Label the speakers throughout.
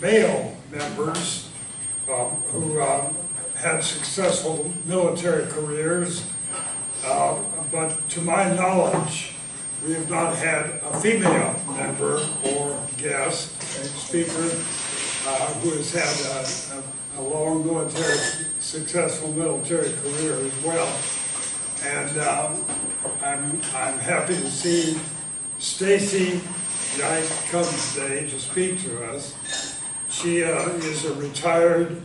Speaker 1: male members who had successful military careers, but to my knowledge, we have not had a female member or guest speaker who has had a long successful military career as well. And I'm happy to see Stacy Yike come today to speak to us. She is a retired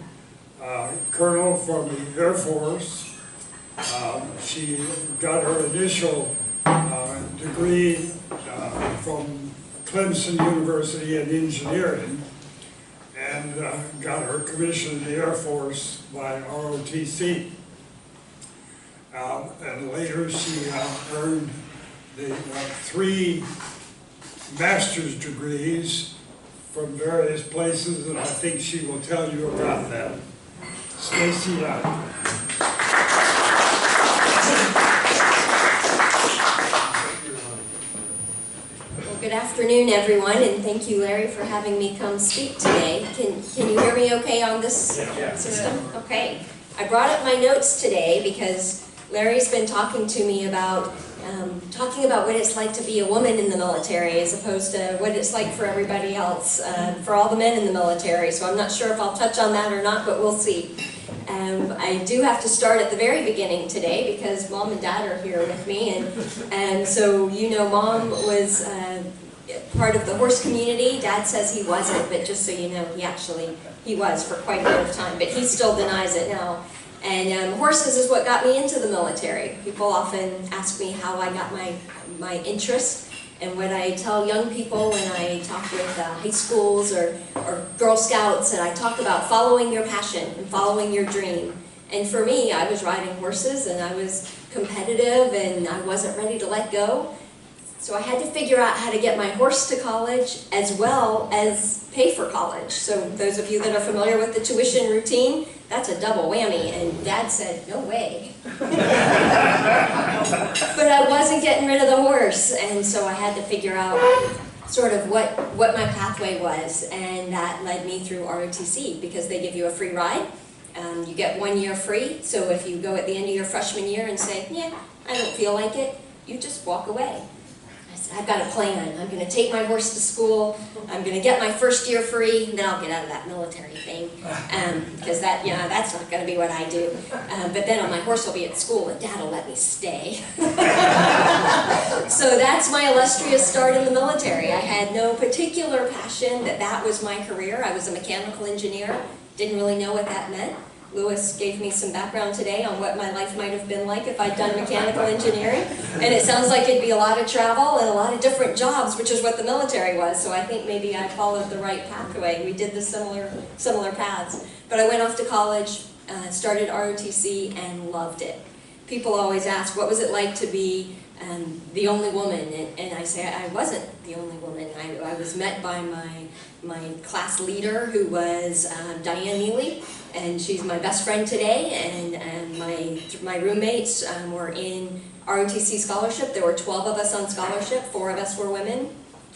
Speaker 1: colonel from the Air Force. She got her initial degree from Clemson University in engineering, and got her commission in the Air Force by ROTC. And later she earned the 3 master's degrees from various places, and I think she will tell you about that. Stacy.
Speaker 2: Well, good afternoon, everyone, and thank you, Larry, for having me come speak today. Can you hear me okay on this system? Okay. I brought up my notes today because Larry's been talking to me about what it's like to be a woman in the military as opposed to what it's like for everybody else, for all the men in the military. So I'm not sure if I'll touch on that or not, but we'll see. I do have to start at the very beginning today because Mom and Dad are here with me, and so you know Mom was part of the horse community. Dad says he wasn't, but just so you know, he was for quite a bit of time, but he still denies it now. And horses is what got me into the military. People often ask me how I got my interest, and what I tell young people when I talk with high schools or Girl Scouts, and I talk about following your passion and following your dream. And for me, I was riding horses, and I was competitive, and I wasn't ready to let go. So I had to figure out how to get my horse to college as well as pay for college. So those of you that are familiar with the tuition routine, that's a double whammy, and Dad said, no way. But I wasn't getting rid of the horse, and so I had to figure out sort of what my pathway was, and that led me through ROTC because they give you a free ride. You get 1 year free, so if you go at the end of your freshman year and say, yeah, I don't feel like it, you just walk away. I've got a plan. I'm going to take my horse to school. I'm going to get my first year free, and then I'll get out of that military thing, because that's not going to be what I do. But then my horse will be at school, and Dad will let me stay. So that's my illustrious start in the military. I had no particular passion that was my career. I was a mechanical engineer. Didn't really know what that meant. Lewis gave me some background today on what my life might have been like if I'd done mechanical engineering. And it sounds like it'd be a lot of travel and a lot of different jobs, which is what the military was. So I think maybe I followed the right pathway. We did the similar paths. But I went off to college, started ROTC, and loved it. People always ask, what was it like to be the only woman? And I say, I wasn't the only woman. I was met by my class leader, who was Diane Neely, and she's my best friend today, and my roommates were in ROTC scholarship. There were 12 of us on scholarship, 4 of us were women.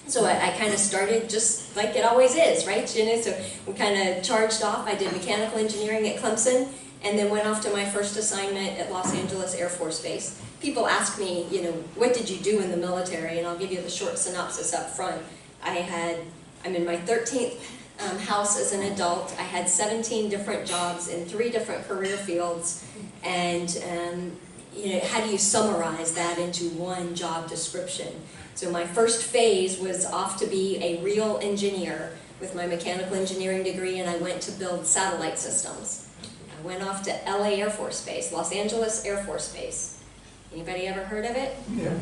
Speaker 2: So I kind of started just like it always is, right? You know, so we kind of charged off. I did mechanical engineering at Clemson, and then went off to my first assignment at Los Angeles Air Force Base. People ask me, you know, what did you do in the military? And I'll give you the short synopsis up front. I'm in my 13th house as an adult. I had 17 different jobs in 3 different career fields, and you know, how do you summarize that into one job description? So my first phase was off to be a real engineer with my mechanical engineering degree, and I went to build satellite systems. I went off to LA Air Force Base, Los Angeles Air Force Base. Anybody ever heard of it? Yeah.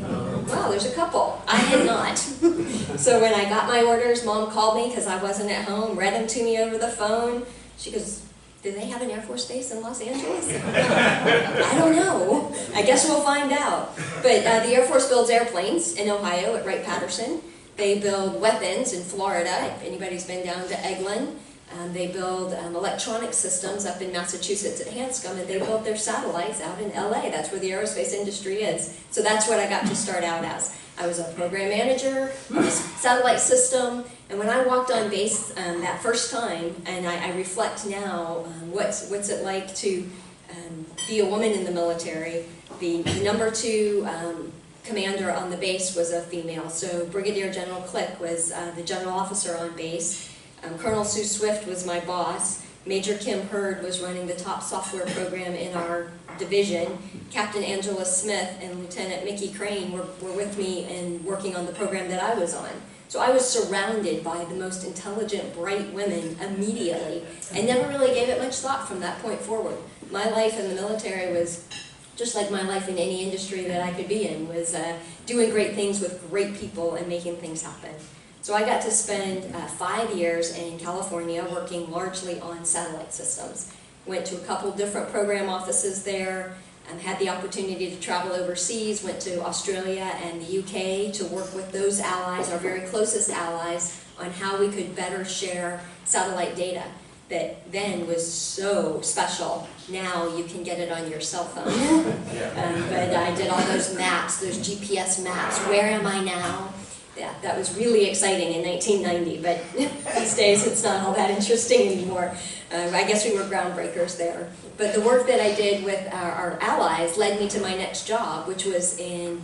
Speaker 2: Well, there's a couple. I had not. So when I got my orders, Mom called me because I wasn't at home, read them to me over the phone. She goes, do they have an Air Force Base in Los Angeles? I don't know. I guess we'll find out. But the Air Force builds airplanes in Ohio at Wright-Patterson. They build weapons in Florida, if anybody's been down to Eglin. They build electronic systems up in Massachusetts at Hanscom, and they build their satellites out in LA. That's where the aerospace industry is. So that's what I got to start out as. I was a program manager of a satellite system, And when I walked on base that first time, and I reflect now, what's it like to be a woman in the military, the number 2 commander on the base was a female. So Brigadier General Click was the general officer on base. Colonel Sue Swift was my boss. Major Kim Hurd was running the top software program in our division. Captain Angela Smith and Lieutenant Mickey Crane were with me and working on the program that I was on. So I was surrounded by the most intelligent, bright women immediately, and never really gave it much thought from that point forward. My life in the military was just like my life in any industry that I could be in, was doing great things with great people and making things happen. So I got to spend 5 years in California working largely on satellite systems. Went to a couple different program offices there, had the opportunity to travel overseas, went to Australia and the UK to work with those allies, our very closest allies, on how we could better share satellite data that then was so special. Now you can get it on your cell phone. But I did all those maps, those GPS maps. Where am I now? Yeah, that was really exciting in 1990, but these days it's not all that interesting anymore. I guess we were groundbreakers there. But the work that I did with our allies led me to my next job, which was in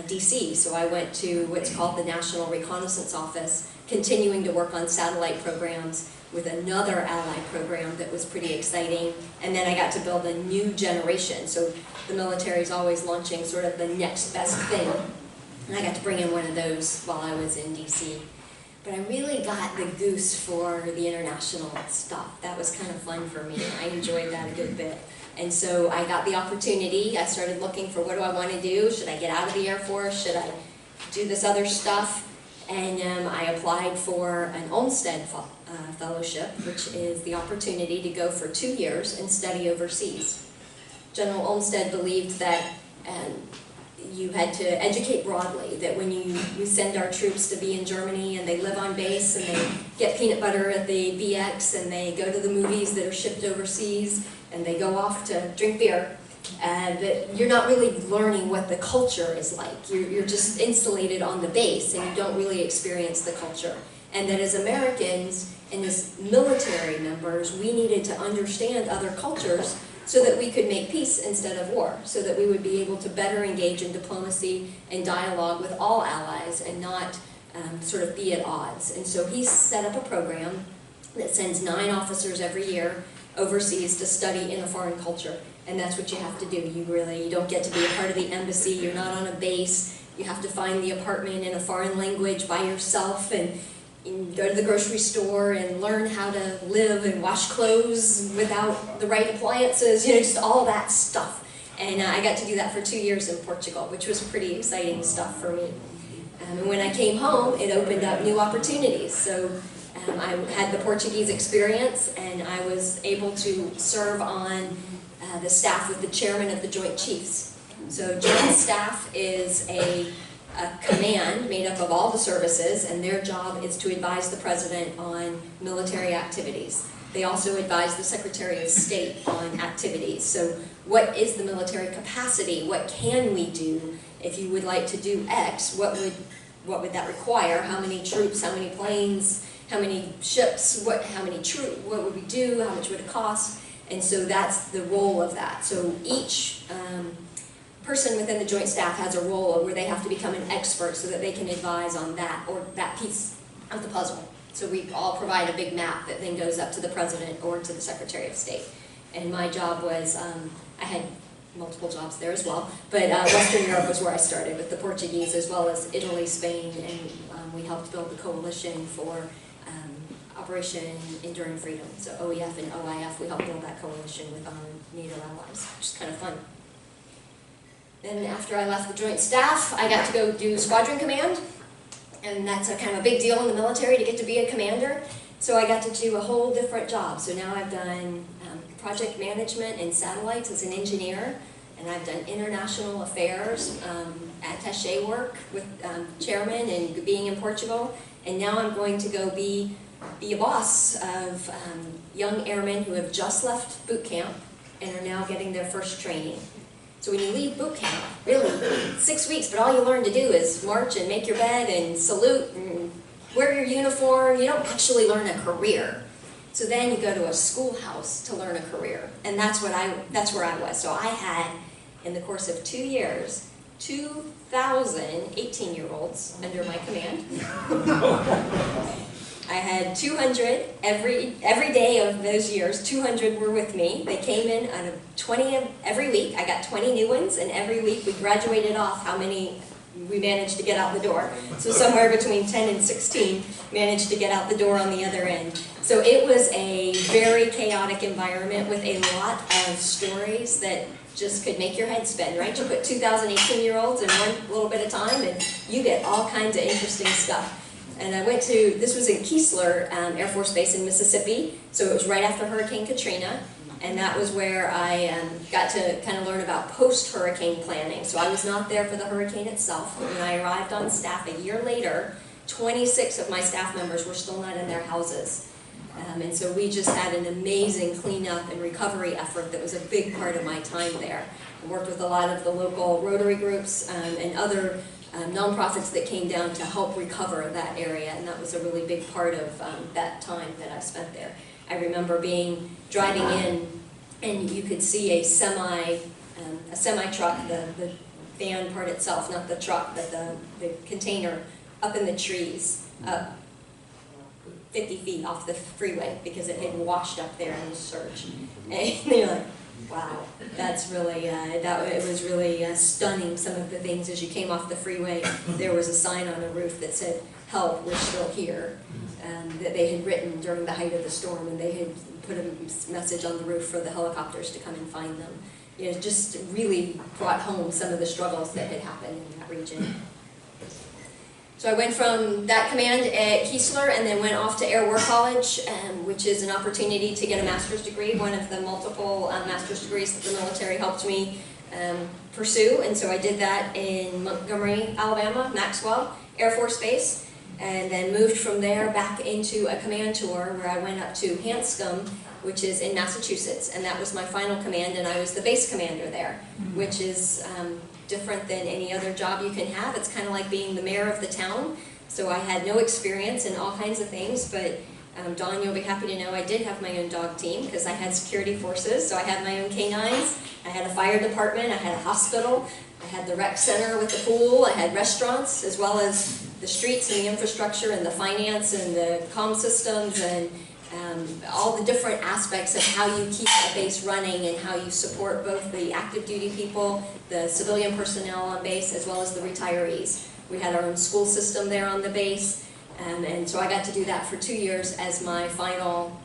Speaker 2: DC. So I went to what's called the National Reconnaissance Office, continuing to work on satellite programs with another allied program that was pretty exciting. And then I got to build a new generation. So the military is always launching sort of the next best thing. And I got to bring in one of those while I was in DC. But I really got the goose for the international stuff. That was kind of fun for me. I enjoyed that a good bit. And so I got the opportunity. I started looking for, what do I want to do? Should I get out of the Air Force? Should I do this other stuff? And I applied for an Olmsted Fellowship, which is the opportunity to go for 2 years and study overseas. General Olmsted believed that you had to educate broadly, that when we send our troops to be in Germany and they live on base and they get peanut butter at the BX and they go to the movies that are shipped overseas and they go off to drink beer, that you're not really learning what the culture is like. You're just insulated on the base and you don't really experience the culture. And that as Americans and as military members, we needed to understand other cultures so that we could make peace instead of war, so that we would be able to better engage in diplomacy and dialogue with all allies and not sort of be at odds. And so he set up a program that sends 9 officers every year overseas to study in a foreign culture. And that's what you have to do. You don't get to be a part of the embassy, you're not on a base, you have to find the apartment in a foreign language by yourself and go to the grocery store and learn how to live and wash clothes without the right appliances, just all that stuff. And I got to do that for 2 years in Portugal, which was pretty exciting stuff for me. And when I came home, it opened up new opportunities. So I had the Portuguese experience, and I was able to serve on the staff with the chairman of the Joint Chiefs. So Joint Staff is a command made up of all the services, and their job is to advise the President on military activities. They also advise the Secretary of State on activities. So what is the military capacity? What can we do? If you would like to do X, what would that require? How many troops, how many planes, how many ships, what would we do? How much would it cost? And so that's the role of that. So each person within the Joint Staff has a role where they have to become an expert so that they can advise on that or that piece of the puzzle. So we all provide a big map that then goes up to the President or to the Secretary of State. And my job was, I had multiple jobs there as well, but Western Europe was where I started with the Portuguese, as well as Italy, Spain, and we helped build the coalition for Operation Enduring Freedom. So OEF and OIF, we helped build that coalition with our NATO allies, which is kind of fun. Then after I left the Joint Staff, I got to go do Squadron Command, and that's a kind of a big deal in the military to get to be a commander. So I got to do a whole different job. So now I've done project management in satellites as an engineer, and I've done international affairs, attaché work with chairman and being in Portugal, and now I'm going to go be a boss of young airmen who have just left boot camp and are now getting their first training. So when you leave boot camp, really, 6 weeks, but all you learn to do is march and make your bed and salute and wear your uniform, you don't actually learn a career. So then you go to a schoolhouse to learn a career, and that's where I was. So I had, in the course of 2 years, 2,000 18-year-olds under my command. I had 200 every day of those years. 200 were with me. They came in on 20 every week. I got 20 new ones, and every week we graduated off how many we managed to get out the door. So somewhere between 10 and 16 managed to get out the door on the other end. So it was a very chaotic environment with a lot of stories that just could make your head spin, right? You put 2,000 18-year-olds in one little bit of time, and you get all kinds of interesting stuff. And I went to, this was in Keesler Air Force Base in Mississippi, so it was right after Hurricane Katrina, and that was where I got to kind of learn about post-hurricane planning. So I was not there for the hurricane itself, but when I arrived on staff a year later, 26 of my staff members were still not in their houses. And so we just had an amazing cleanup and recovery effort that was a big part of my time there. I worked with a lot of the local Rotary groups and other nonprofits that came down to help recover that area, and that was a really big part of that time that I spent there. I remember driving in, and you could see a semi truck, the van part itself, not the truck, but the container, up in the trees, up 50 feet off the freeway because it had washed up there in the surge. And you're like, wow, that's really, it was really stunning, some of the things. As you came off the freeway, there was a sign on a roof that said, "Help, we're still here," that they had written during the height of the storm, and they had put a message on the roof for the helicopters to come and find them. You know, just really brought home some of the struggles that had happened in that region. So I went from that command at Keesler and then went off to Air War College, which is an opportunity to get a master's degree, one of the multiple master's degrees that the military helped me pursue. And so I did that in Montgomery, Alabama, Maxwell Air Force Base, and then moved from there back into a command tour where I went up to Hanscom, which is in Massachusetts, and that was my final command, and I was the base commander there, which is different than any other job you can have. It's kind of like being the mayor of the town. So I had no experience in all kinds of things, but Dawn, you'll be happy to know I did have my own dog team because I had security forces, so I had my own canines, I had a fire department, I had a hospital, I had the rec center with the pool, I had restaurants, as well as the streets and the infrastructure and the finance and the comm systems and all the different aspects of how you keep a base running and how you support both the active duty people, the civilian personnel on base, as well as the retirees. We had our own school system there on the base, and so I got to do that for 2 years as my final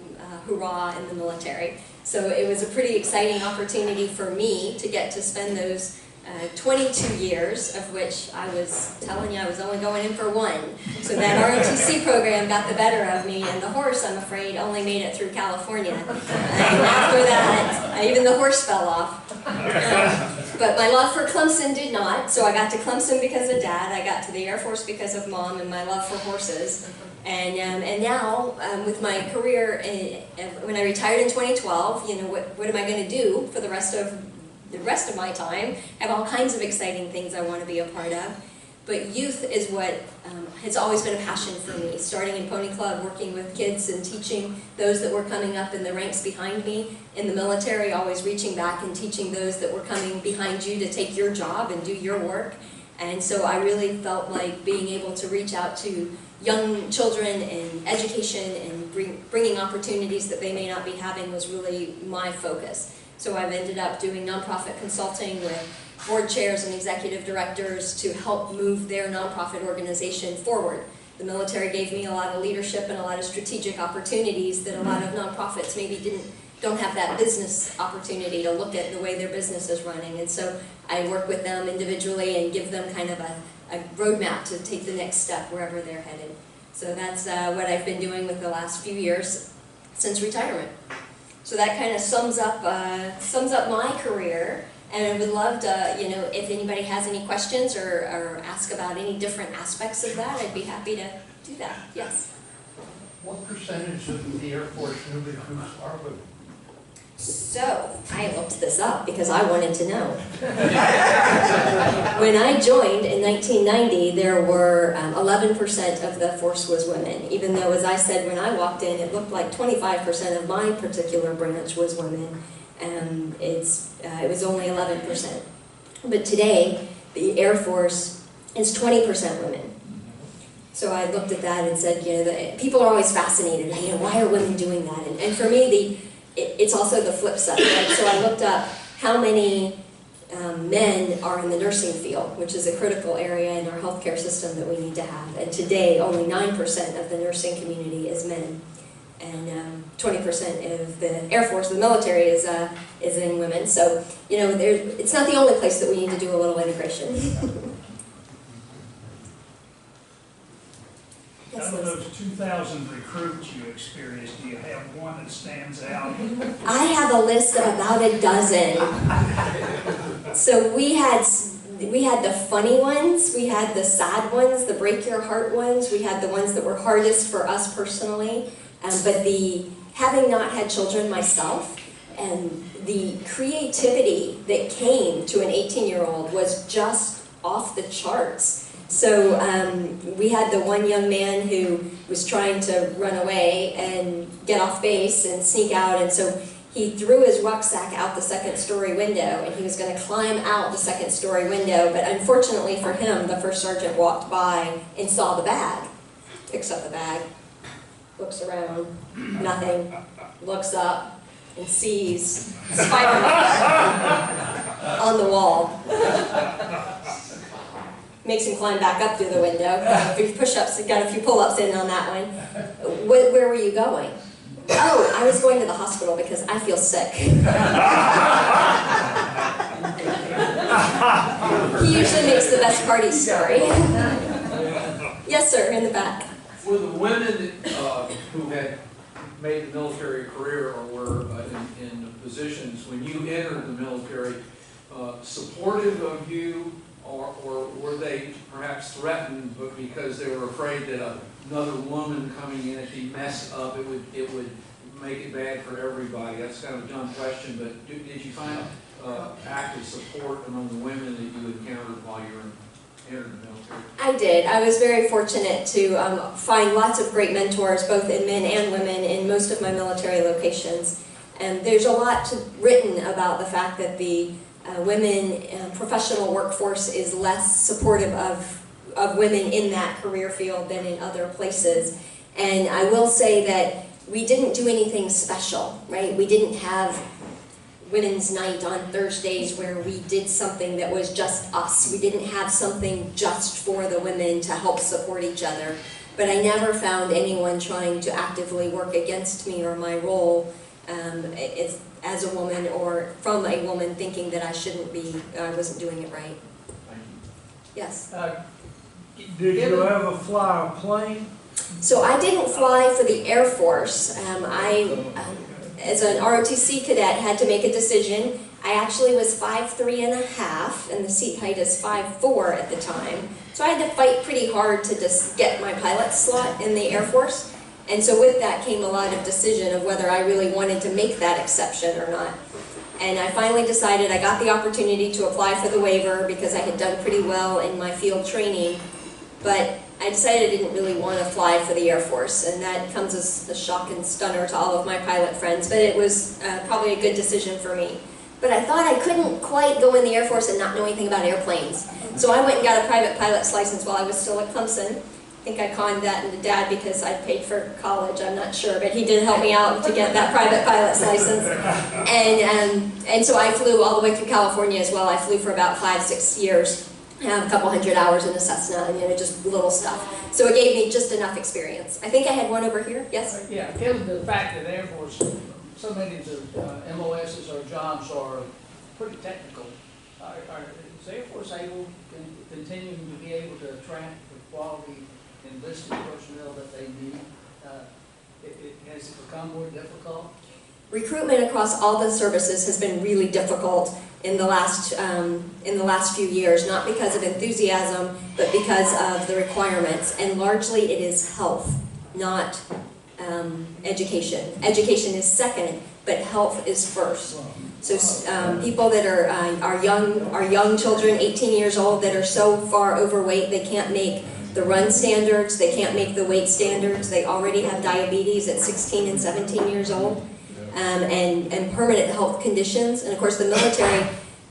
Speaker 2: hurrah in the military. So it was a pretty exciting opportunity for me to get to spend those 22 years, of which I was telling you I was only going in for one. So that ROTC program got the better of me, and the horse, I'm afraid, only made it through California. And after that, even the horse fell off. But my love for Clemson did not, so I got to Clemson because of Dad, I got to the Air Force because of Mom and my love for horses. And now, with my career, when I retired in 2012, you know, what am I going to do for the rest of my time? I have all kinds of exciting things I want to be a part of. But youth is what has always been a passion for me. Starting in Pony Club, working with kids and teaching those that were coming up in the ranks behind me. In the military, always reaching back and teaching those that were coming behind you to take your job and do your work. And so I really felt like being able to reach out to young children and education and bringing opportunities that they may not be having was really my focus. So I've ended up doing nonprofit consulting with board chairs and executive directors to help move their nonprofit organization forward. The military gave me a lot of leadership and a lot of strategic opportunities that a lot of nonprofits maybe don't have that business opportunity to look at the way their business is running. And so I work with them individually and give them kind of a roadmap to take the next step wherever they're headed. So that's what I've been doing with the last few years since retirement. So that kind of sums up my career, and I would love to, you know, if anybody has any questions or ask about any different aspects of that, I'd be happy to do that. Yes?
Speaker 3: What percentage of the Air Force newly recruits are women?
Speaker 2: So I looked this up because I wanted to know. When I joined in 1990, there were 11% of the force was women, even though, as I said when I walked in, it looked like 25% of my particular branch was women. It was only 11%. But today, the Air Force is 20% women. So I looked at that and said, people are always fascinated, why are women doing that? And for me, it's also the flip side, right? So I looked up how many men are in the nursing field, which is a critical area in our healthcare system that we need to have. And today, only 9% of the nursing community is men. And 20% of the Air Force, the military, is in women. So, it's not the only place that we need to do a little integration.
Speaker 3: Out of those 2,000 recruits you experienced, do you have one that stands out?
Speaker 2: I have a list of about a dozen. So we had the funny ones, we had the sad ones, the break your heart ones, we had the ones that were hardest for us personally. But having not had children myself, and the creativity that came to an 18-year-old was just off the charts. So we had the one young man who was trying to run away and get off base and sneak out, and so he threw his rucksack out the second-story window, and he was going to climb out the second-story window, but unfortunately for him, the first sergeant walked by and saw the bag, picks up the bag, looks around, nothing, looks up, and sees Spider-Man on the wall. Makes him climb back up through the window. Got a few push-ups, got a few pull-ups in on that one. Where were you going? Oh, I was going to the hospital because I feel sick. He usually makes the best party story. Yes, sir, in the back.
Speaker 4: For the women who had made the military career or were in positions when you entered the military, supportive of you, or were they perhaps threatened but because they were afraid that another woman coming in, if he messed up, it would make it bad for everybody? That's kind of a dumb question, but did you find active support among the women that you encountered while you entered the military?
Speaker 2: I did. I was very fortunate to find lots of great mentors, both in men and women, in most of my military locations. And there's a lot written about the fact that the women professional workforce is less supportive of women in that career field than in other places. And I will say that we didn't do anything special, right? We didn't have Women's Night on Thursdays where we did something that was just us. We didn't have something just for the women to help support each other. But I never found anyone trying to actively work against me or my role as a woman, or from a woman thinking that I wasn't doing it right. Yes?
Speaker 5: Did you ever fly a plane?
Speaker 2: So I didn't fly for the Air Force. As an ROTC cadet, had to make a decision. I actually was 5'3½", and the seat height is 5'4" at the time. So I had to fight pretty hard to just get my pilot slot in the Air Force. And so with that came a lot of decision of whether I really wanted to make that exception or not. And I finally decided, I got the opportunity to apply for the waiver because I had done pretty well in my field training, but I decided I didn't really want to fly for the Air Force, and that comes as a shock and stunner to all of my pilot friends, but it was probably a good decision for me. But I thought I couldn't quite go in the Air Force and not know anything about airplanes. So I went and got a private pilot's license while I was still at Clemson. I think I conned that into Dad because I paid for college, I'm not sure, but he did help me out to get that private pilot's license. And so I flew all the way through California as well. I flew for about 5-6 years. I have a couple hundred hours in a Cessna, and just little stuff. So it gave me just enough experience. I think I had one over here. Yes?
Speaker 6: Yeah, given the fact that Air Force, so many of the MOSs or jobs are pretty technical, is Air Force able to continue to be able to attract the quality enlisted personnel that they need? Has it become more difficult?
Speaker 2: Recruitment across all the services has been really difficult in the last few years, not because of enthusiasm, but because of the requirements. And largely it is health, not education. Education is second, but health is first. So people that are young children, 18 years old, that are so far overweight they can't make the run standards, they can't make the weight standards, they already have diabetes at 16 and 17 years old, and permanent health conditions. And of course the military,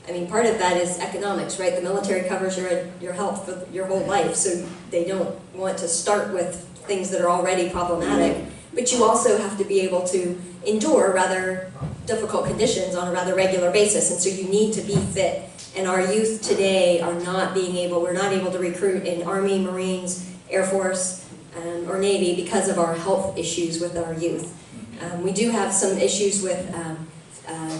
Speaker 2: I mean, part of that is economics, right? The military covers your health for your whole life, so they don't want to start with things that are already problematic. But you also have to be able to endure rather difficult conditions on a rather regular basis, and so you need to be fit. And our youth today are we're not able to recruit in Army, Marines, Air Force, or Navy because of our health issues with our youth. We do have some issues with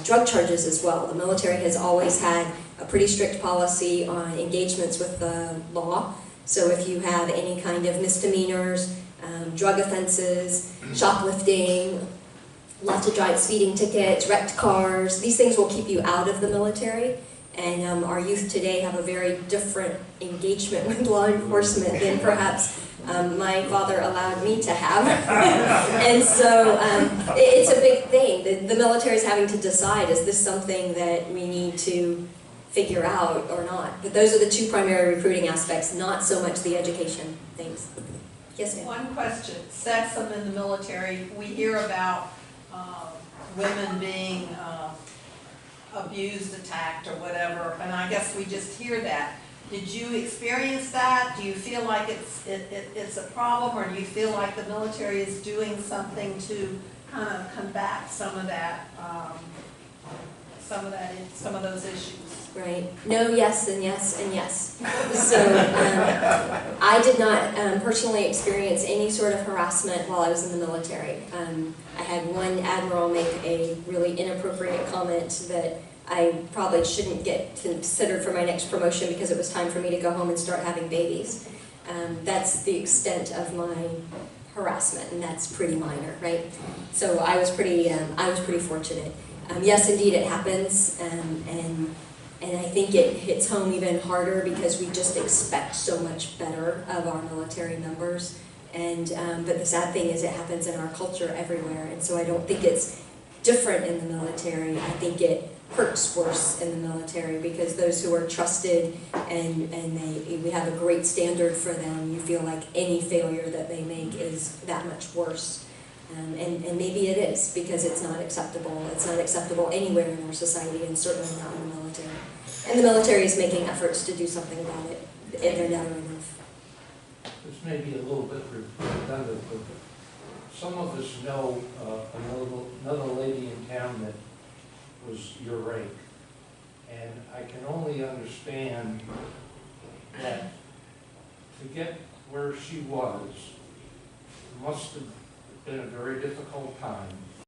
Speaker 2: drug charges as well. The military has always had a pretty strict policy on engagements with the law. So if you have any kind of misdemeanors, drug offenses, shoplifting, left to drive speeding tickets, wrecked cars, these things will keep you out of the military. And our youth today have a very different engagement with law enforcement than perhaps my father allowed me to have. And so it's a big thing. The military is having to decide, is this something that we need to figure out or not? But those are the two primary recruiting aspects, not so much the education things. Yes, ma'am.
Speaker 7: One question, sexism in the military, we hear about women being abused, attacked, or whatever, and I guess we just hear that. Did you experience that? Do you feel like it's a problem, or do you feel like the military is doing something to kind of combat some of those issues?
Speaker 2: Right. No, yes, and yes, and yes. So I did not personally experience any sort of harassment while I was in the military. I had one admiral make a really inappropriate comment that I probably shouldn't get considered for my next promotion because it was time for me to go home and start having babies. That's the extent of my harassment, and that's pretty minor, right? So I was pretty fortunate. Yes, indeed, it happens, and I think it hits home even harder because we just expect so much better of our military members. And but the sad thing is it happens in our culture everywhere, and so I don't think it's different in the military. I think it hurts worse in the military because those who are trusted and we have a great standard for them, you feel like any failure that they make is that much worse. And maybe it is because it's not acceptable. It's not acceptable anywhere in our society, and certainly not in the military. And the military is making efforts to do something about it, and they're never enough.
Speaker 5: This may be a little bit redundant, but some of us know another lady in town that was your rank. And I can only understand that to get where she was must have been a very difficult time.